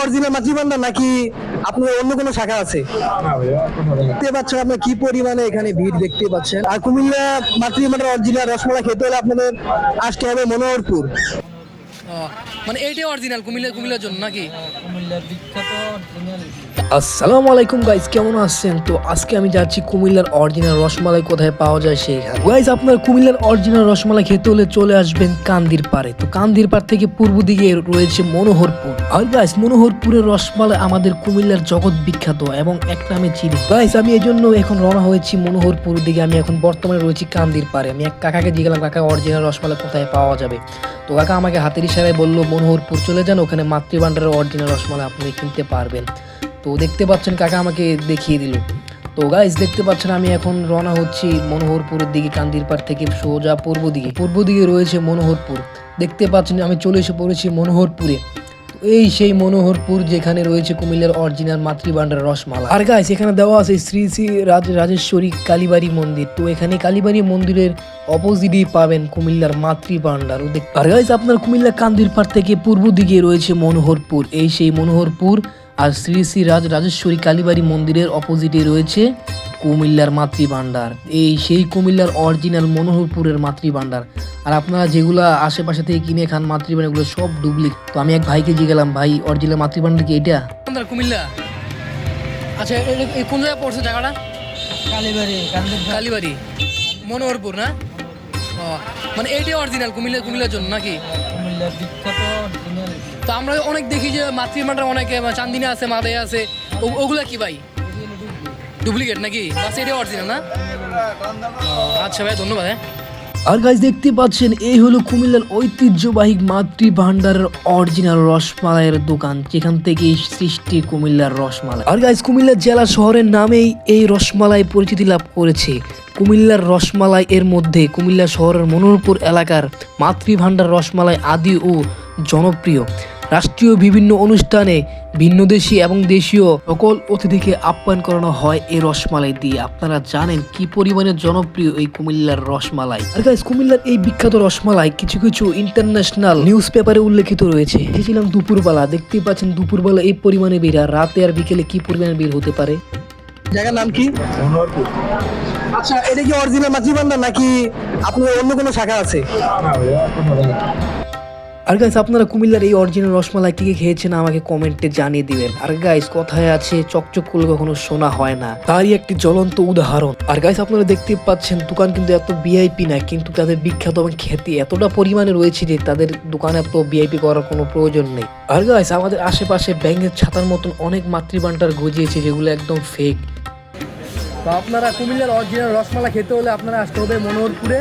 Original মাতৃ ভান্ডার নাকি আপনার অন্য কোনো শাখা আছে? দেখতে পাচ্ছেন আপনার কি পরিমাণে এখানে ভিড় দেখতে পাচ্ছেন। আর কুমিল্লা মাতৃ ভান্ডার অরিজিনাল রসমালাই খেতে হলে আপনাদের আসতে হবে মনোহরপুর। মানে এইটাই অরিজিনাল কুমিল্লার জন্য নাকি? কুমিল্লার বিখ্যাত অরিজিনাল। আসসালামু আলাইকুম গাইস, কেমন আছেন? তো আজকে আমি যাচ্ছি কুমিল্লার অরিজিনাল রসমালাই কোথায় পাওয়া যায় সেখানে। গাইস, আপনার কুমিল্লার অরিজিনাল রসমালাই খেতে হলে চলে আসবেন কান্দির পাড়ে। তো কান্দির পাড় থেকে পূর্ব দিকে রয়েছে মনোহরপুর। আর গাইস, মনোহরপুরের রসমালাই আমাদের কুমিল্লার জগৎ বিখ্যাত এবং এক নামে চিনি। গাইস, আমি এই জন্য এখন রওনা হয়েছি মনোহরপুর দিকে। আমি এখন বর্তমানে রয়েছি কান্দির পাড়ে। আমি এক কাকাকে জিজ্ঞাসা, কাকা অরিজিনাল রসমালাই কোথায় পাওয়া যাবে? তো কাকা আমাকে হাতের ইশারায় বললো মনোহরপুর চলে যান, ওখানে মাতৃভান্ডারের অরিজিনাল রসমালাই আপনি কিনতে পারবেন। তো দেখতে পাচ্ছেন কাকা আমাকে দেখিয়ে দিল। তো গাইস, দেখতে পাচ্ছেন আমি এখন রওনা হচ্ছি মনোহরপুরের দিকে। কান্দির পাড় থেকে সোজা পূর্ব দিকে রয়েছে মনোহরপুর। দেখতে পাচ্ছেন আমি চলে এসে পড়েছি মনোহরপুরে। এই সেই মনোহরপুর যেখানে রয়েছে কুমিল্লার অরিজিনাল মাতৃভান্ডার রসমালাই। আর গাইস, এখানে দেওয়া আছে শ্রী শ্রী রাজেশ্বরী কালীবাড়ি মন্দির। তো এখানে কালীবাড়ি মন্দিরের অপোজিটেই পাবেন কুমিল্লার মাতৃভান্ডার। আর গাইস, আপনার কুমিল্লা কান্দির পাড় থেকে পূর্ব দিকে রয়েছে মনোহরপুর। এই সেই মনোহরপুর। আর শ্রী শ্রী রাজেশ্বরী কালীবাড়ি মন্দিরের অপোজিটে রয়েছে কুমিল্লার মাতৃভান্ডার। এই সেই কুমিল্লার অরিজিনাল মনোহরপুরের মাতৃভান্ডার। আর আপনারা যেগুলো আশেপাশে থেকে কিনে খান মাতৃভান্ডার, এগুলো সব ডুপ্লিকেট। তো আমি এক ভাইকে জিজ্ঞাসলাম, ভাই অরিজিনাল মাতৃভান্ডার কি এটা? কুমিল্লা। আচ্ছা, এই কোন জায়গায় পড়ছে জায়গাটা? কালীবাড়ি মনোহরপুর না? মানে এইটাই অরিজিনাল কুমিল্লার জন্য নাকি? কুমিল্লার বিখ্যাত অরিজিনাল। তো আমরা অনেক দেখি যে মাতৃভান্ডার অনেকে চান্দিনা আছে, মাদায় আছে, ওগুলা কি ভাই ডুপ্লিকেট নাকি? বাস এটাই অরিজিনাল না? আচ্ছা ভাই, ধন্যবাদ। আর গাইস, দেখতে পাচ্ছেন এই হলো কুমিল্লার ঐতিহ্যবাহী মাতৃভান্ডারের অরিজিনাল রসমালাইয়ের দোকান, যেখান থেকে সৃষ্টি কুমিল্লার রসমালাই। আর গাইস, কুমিল্লা জেলা শহরের নামেই এই রসমালাই পরিচিতি লাভ করেছে। কুমিল্লার রসমালাই এর মধ্যে কুমিল্লা শহরের মনোহরপুর এলাকার মাতৃভান্ডার রসমালাই আদি ও জনপ্রিয়। রাষ্ট্রীয় বিভিন্ন অনুষ্ঠানে ভিন্নদেশী এবং দেশীয় সকল অতিথিকে আপ্যায়ন করানো হয় এই রসমালাই দিয়ে। আপনারা জানেন কি পরিমাণে জনপ্রিয় এই কুমিল্লার রসমালাই। আর গাইস, কুমিল্লার এই বিখ্যাত রসমালাই কিছু কিছু ইন্টারন্যাশনাল নিউজ পেপারে উল্লেখিত রয়েছে। এসেছিলাম দুপুরবেলা, দেখতেই পাচ্ছেন দুপুরবেলা এই পরিমাণে ভিড়। আর রাতে আর বিকেলে কি পরিমাণে ভিড় হতে পারে। জায়গার নাম কি? মনোহরপুর। আচ্ছা, এটা কি অরিজিনাল মাতৃ ভান্ডার নাকি আপনার অন্য কোনো শাখা আছে? আর গাইস, আপনারা কুমিল্লার এই অরিজিনাল রসমালাই কি খেয়েছেন আমাকে কমেন্টে জানিয়ে দিবেন। আর গাইস, কথায় আছে চকচক করলে কখনো শোনা হয় না, তারই একটি জ্বলন্ত উদাহরণ। আর গাইস, আপনারা দেখতে পাচ্ছেন দোকান কিন্তু এত ভিআইপি না, কিন্তু তাদের বিখ্যাত এবং খ্যাতি এতটা পরিমাণে রয়েছে যে তাদের দোকানে এত ভিআইপি করার কোনো প্রয়োজন নেই। আর গাইস, আমাদের আশেপাশে ব্যাঙের ছাতার মতন অনেক মাতৃভান্ডার গজিয়েছে যেগুলো একদম ফেক। তো আপনারা কুমিল্লার অরিজিনাল রসমালাই খেতে হলে আপনারা আসতে হবে মনোহরপুরে।